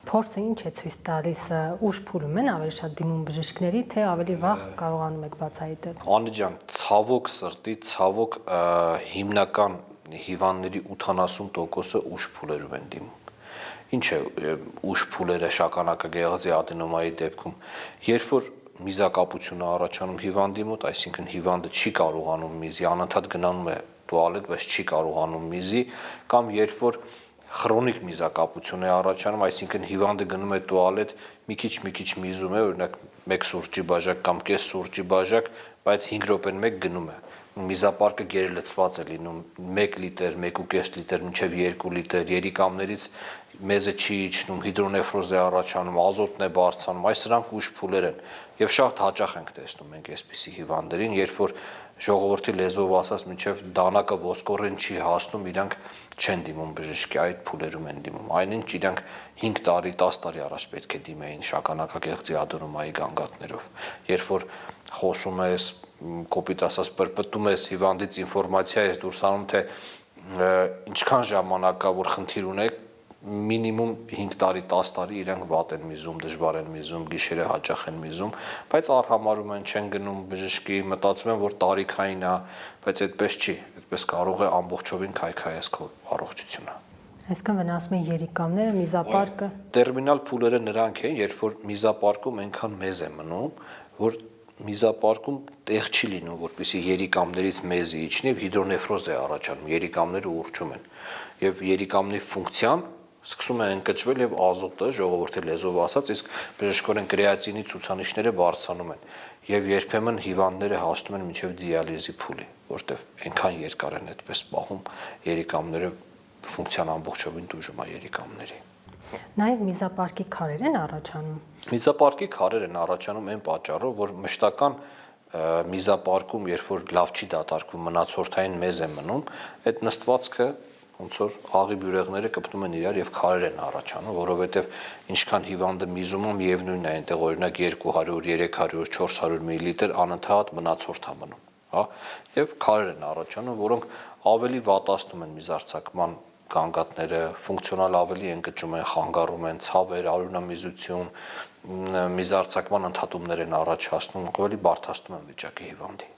Փորձը ինչ է ցույց տալիս, ուշ փուլում են ավելի շատ դիմում բժիշկների, թե ավելի վաղ կարողանում եք բացահայտել։ Անի ջան, ցավոք սրտի, ցավոք հիմնական հիվանդների 80%-ը ուշ փուլերում են դիմում։ Ինչ է ուշ փուլերը շագանակագեղձի ադենոմայի դեպքում, երբ որ միզակապություն է առաջանում հիվանդի մոտ, այսինքն հիվանդը չի կարողանում միզի, անընդհատ գնանում է տուալետ, բայց չի կարողանում միզի, կամ երբ որ քրոնիկ միզակապություն է առաջանում, այսինքն հիվանդը գնում է տուալետ, մի քիչ միզում է, օրինակ 1 սուրճի բաժակ կամ կես սուրճի բաժակ, բայց 5 րոպեն մեկ գնում է։ Միզապարկը գերլցված է լինում 1 լիտր, 1.5 լիտր, մինչև 2 լիտր, երիկամներից մեզը չի իջնում, հիդրոնեֆրոզ է առաջանում, ազոտն է բարձրանում, այս սրանք ուշ փուլեր են։ Եվ շատ հաճախ ենք տեսնում մենք այսպիսի հիվանդներին, երբ որ ժողովրդի լեզվով ասած մինչև դանակը ոսկորեն չի հասնում, իրանք չեն դիմում բժշկի, այդ փուլերում են դիմում։ Այնինչ իրանք 5 տարի, 10 տարի առաջ պետք է դիմեին շագանակագեղձի ադենոմայի գանգատներով։ Երբ որ խոսում ես, կոպիտ ասած պրպտում ես, հիվանդից ինֆորմացիա ես դուրս անում, թե ինչքան ժամանակ կա, որ խնդիր ունեք, մինիմում 5 տարի, 10 տարի իրանք վատ են միզում, դժվար են միզում, գիշերը հաճախ են միզում, բայց արհամարում են, չեն գնում բժշկի, մտածում են, որ տարիքային է, բայց այդպես չի, այդպես կարող է ամբողջովին քայքայես քո առողջությունը։ Այսինքն վնասում են երիկամները, միզապարկը։ Տերմինալ փուլերը նրանք են, երբ որ միզապարկում այնքան մեզ է մնում, որ միզապարկում տեղ չի լինում, որպեսզի երիկամներից մեզը իջնի, հիդրոնեֆրոզ է առաջանում, երիկամները ուռչում են, եւ երիկամների ֆունկցիան սկսում է ընկճվել եւ ազոտը ժողովրդի լեզվով ասած, իսկ բժշկորեն կրեատինի ցուցանիշները բարձրանում են եւ երբեմն հիվանդները հասնում են մինչեւ դիալիզի փուլի, որտեվ այնքան երկար են այդպես պահում երիկամները, ֆունկցիան ամբողջովին տուժում է երիկամների։ Նաև միզապարկի քարեր են առաջանում։ Միզապարկի քարեր են առաջանում այն պատճառով, որ մշտական միզապարկում, երբ որ լավ չի դատարկվում, մնացորդային մեզ է մնում, այդ նստվածքը ոնց որ աղի բյուրեղները կպտում են իրար եւ քարեր են առաջանում, որովհետեւ ինչքան հիվանդը միզում է, միևնույնն է, այնտեղ օրինակ 200, 300, 400 մլ անընդհատ մնացորդ է մնում, հա, եւ քարեր են առաջանում, որոնք ավելի վատացնում են միզարձակման գանգատները, ֆունկցիոնալ ավելի ընկճում են, խանգարում են, ցավեր, արյունամիզություն, միզարձակման ընդհատումներ են առաջացնում, ավելի բարդացնում են վիճակի հիվանդի։